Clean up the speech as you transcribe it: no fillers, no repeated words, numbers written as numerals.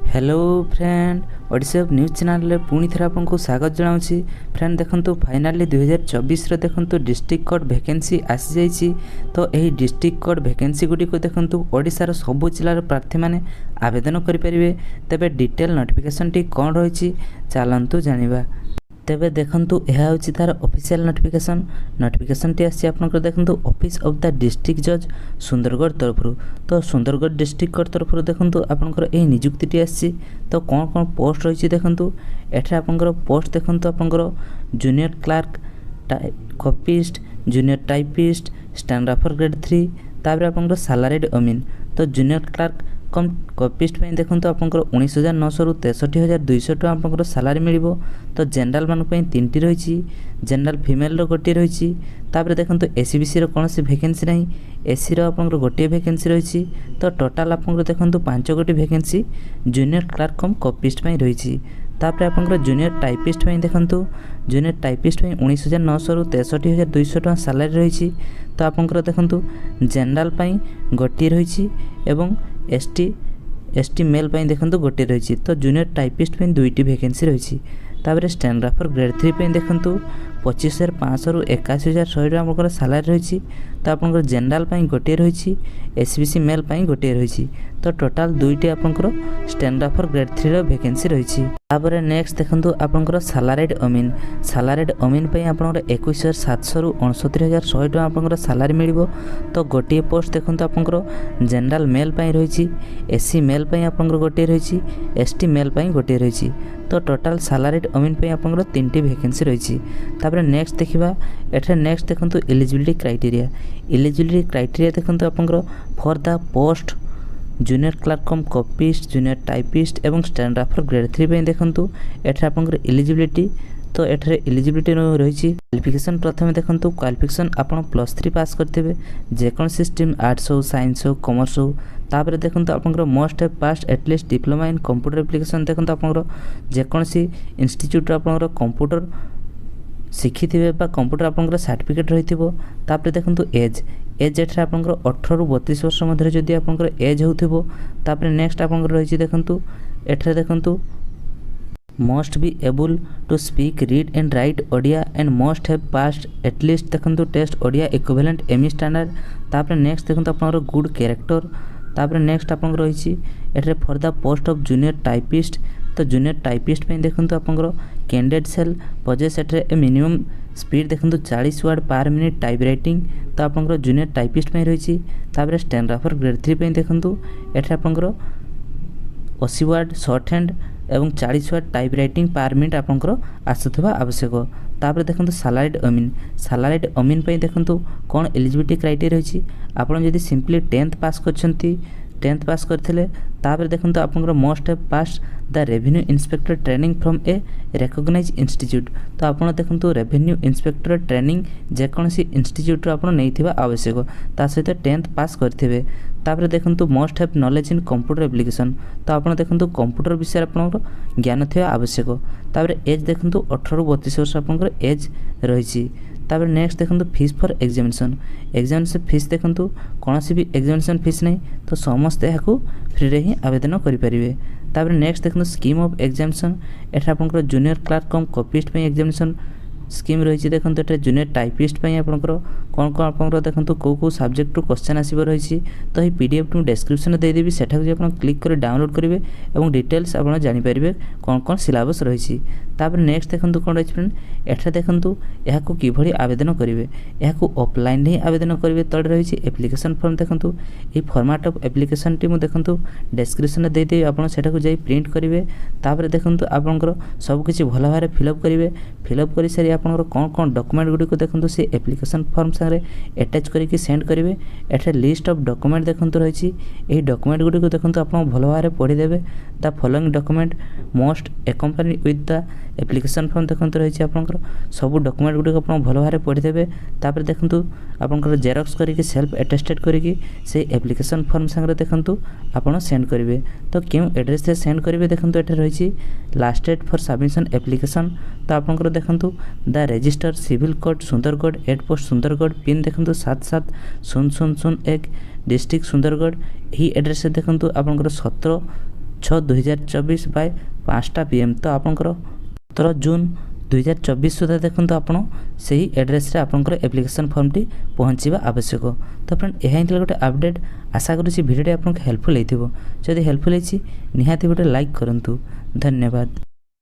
Hello friend Odisha news channel पुणी थे आपको स्वागत जनाऊँगी। फ्रेंड देखो फाइनाली 2024 देखो डिस्ट्रिक्ट कोर्ट वैकेंसी आसी जाइए। तो यही डिस्ट्रिक्ट कोर्ट वैकेंसी गुड़ी को देखो ओडिशार सबु जिलार प्रार्थी मैंने आवेदन करेंगे। तेबे डिटेल नोटिफिकेशन टी कौन रही चलतु जाना। तेबे देखंतु यह हूँ तार ऑफिशियल नोटिफिकेशन टी आसी आपनकर देखंतु ऑफिस ऑफ द डिस्ट्रिक्ट जज सुंदरगढ़ तरफ। तो सुंदरगढ़ डिस्ट्रिक्ट कोर्ट तरफ देखंतु आपनकर ए नियुक्ति टी आसी। तो कौन कौन पोस्ट रही देखंतु एठे आपनकर पोस्ट देखंतु आपनकर junior Clark, copyist, junior typist, stenographer grade 3 तापर आपनकर सैलरीड अमीन। तो जूनियर क्लार्क कम कॉपिस्ट देखो आपंकर 19,900 रु 63,200 टका आपंकर सैलरी मिल। तो जनरल मान 3टी रही, जनरल फिमेल गोटे रही। तापर देखो एसीबीसी कौन सी वैकेंसी ना, एसी आपंकर गोटे वैकेंसी रही। तो टोटाल आपंकर देखो 5 गोटी वैकेंसी जूनियर क्लार्क कम कॉपिस्ट रही। तापर आपंकर जूनियर टाइपिस्ट देखो जूनियर टाइपिस्ट 19,900 रु 63,200 टका सैलरी रही। तो आपंकर देखो जनरल गोटे रही एवं एसटी मेल देखो गोटे रही। तो जूनियर टाइपिस्ट 2टी वैकेंसी रही। तापर स्टेनोग्राफर ग्रेड 3 देखो 25,500 रु 81,100 टका सैलरी रही। तो आपंकर जनरल गोटे रही, एसबीसी मेल गोटे रही। तो टोटाल 2टी आपंकर स्टेनोग्राफर ग्रेड 3 वैकेंसी रही। तापर नेक्स्ट देखो आपंकर सैलरीड अमीन आपंकर 21,700 रु 69,100 टका आपंकर सैलरी मिल। तो गोटे पोस्ट देखो आपंकर जनरल मेल रही, एसी मेल आपंकर गोटे रही, एसटी मेल गोटे रही। तो टोटाल सैलरीड अमीन आपंकर 3टी वैकेंसी रही। तापर नेक्स्ट देखा एठे नेक्स्ट देखो एलिजिबिलिटी क्राइटेरिया देखो आपंकर for the post junior Clark come copyist, junior typist एवं स्टेनोग्राफर ग्रेड 3 देखो एठे आपंकर एलिजिबिलिटी। तो एठरे एलिजिबिलिटी रही क्वालिफिकेशन प्रथम देखो क्वालिफिकेशन आपन +3 पास करते जेकोसी स्ट्रीम आर्ट्स हो, साइंस हो, कॉमर्स हो। तापर देखो आपंकर must have passed at least diploma in computer application देखो आपंकर जेकोसी इंस्टीट्यूट आपंकर कंप्यूटर शिखी थे कंप्यूटर आपंकर सर्टिफिकेट रही। तापर देखो एज एठे आपंकर 18 रु 32 वर्ष मध्य जदि आपंकर एज हो। तापर नेक्स्ट आपंकर रही देखो एठे देखो must be able to speak read and write Odia and must have passed at least देखो test Odia equivalent ME standard. तापर नेक्स्ट देखो आपंकर गुड कैरेक्टर। तापर नेक्स्ट आपंकर रही एठे for the post of junior typist. तो जूनियर टाइपिस्ट देखो आपंकर कैंडिडेट सेल पजेस एठे ए मिनिमम स्पीड देखो 40 word per minute type writing. तो आपंकर जूनियर टाइपिस्ट रही। तापर स्टेनोग्राफर ग्रेड 3 देखो एठे आपंकर 80 वर्ड शॉर्ट हैंड एवं 40 word type writing per minute आपंकर आसुवा आवश्यक। तापर देखो सैलरीड अमीन देखो कौन एलिजिबिलिटी क्राइटेरिया रही। आपड़ जदि सिंपली 10th पास करते तापर देखो आपंकर must have pass the revenue inspector training from a recognise institute. तो आपड़ देखो रेवेन्यू इंस्पेक्टर ट्रेनिंग जेकोसी इंस्टीट्यूट आप नहीं आवश्यक ता सहित 10th पास करते। तापर देखो must have knowledge in computer application. तो आप देखो कंप्यूटर विषय आप ज्ञान थी आवश्यक। तापर एज देखो 18 रु 32 वर्ष आपंकर एज रही। तापर नेक्स्ट देखो फीस फॉर एग्जामिनेशन फीस देखो कौन सी भी एग्जामिनेशन फीस नहीं। तो समस्ते यहाँ फ्री रे ही आवेदन करेंगे। तापर नेक्स्ट देखो स्कीम ऑफ एग्जामिनेशन एठे आपंकर जूनियर क्लार्क कम कॉपिस्ट एग्जामिनेशन स्कीम रही। देखो ये जूनियर टाइपिस्ट आपंकर कौन कौन आपंकर देखो कौ सब्जेक्ट टू क्वेश्चन आसब रही। तो ये पीडीएफ टू डिस्क्रिप्शन देदेवी सेठा आप क्लिक कर डाउनलोड करेंगे और डिटेल्स आप जानीपर कौन कौन सिलेबस रही। तापर नेक्स्ट देखो कौन रही फ्रेंड एठे देखो यहाँ कि आवेदन करेंगे यहाँ ऑफलाइन ही आवेदन करेंगे। तले रही एप्लिकेशन फॉर्म देखो ये फॉर्मेट ऑफ एप्लिकेशन टी देखो डिस्क्रिप्शन देदेवी आपड़ सेठा जा प्रिंट करेंगे। तापर देखो आपंकर सबकि भल भाव फिलअप करेंगे। फिलअप कर सारी आपंकर कौन कौन डॉक्यूमेंट गुड़ी देखो से एप्लिकेशन फॉर्म सारे अटैच करके सेंड करेंगे। एठे लिस्ट ऑफ डॉक्यूमेंट देखो रही। यही डॉक्यूमेंट गुड़ी देखो आप भल भाव पढ़ीदेवे। The following document must accompany with the application form देखो रही। आपंकर सब डॉक्यूमेंट गुड़ी आप भल भाव पढ़ीदेवे। तापर देखो आपंकर जेरक्स करके सेल्फ अटेस्टेड करके से एप्लिकेशन फॉर्म सागर देखो आप सेंड करेंगे। तो क्यों एड्रेस से सेंड करेंगे देखो ये रही last date for submission application. तो आपंकर देखो the register civil code Sundargarh 8 post Sundargarh pin देखो 770001 डिस्ट्रिक्ट सुंदरगढ़। यही एड्रेस देखो आपंकर 17 6/2024 बाय 5टा PM। तो आपंकर 17 जून 2024 सुधा देखो आप से एड्रेस आपंकर एप्लिकेशन फॉर्म टी पहुँचवा आवश्यक। तो फ्रेंड यह गोटे अपडेट आशा करुँच भिडियो आपको हेल्पफुल होती। जदि हेल्पफुल होती निहाती गोटे लाइक करूँ। धन्यवाद।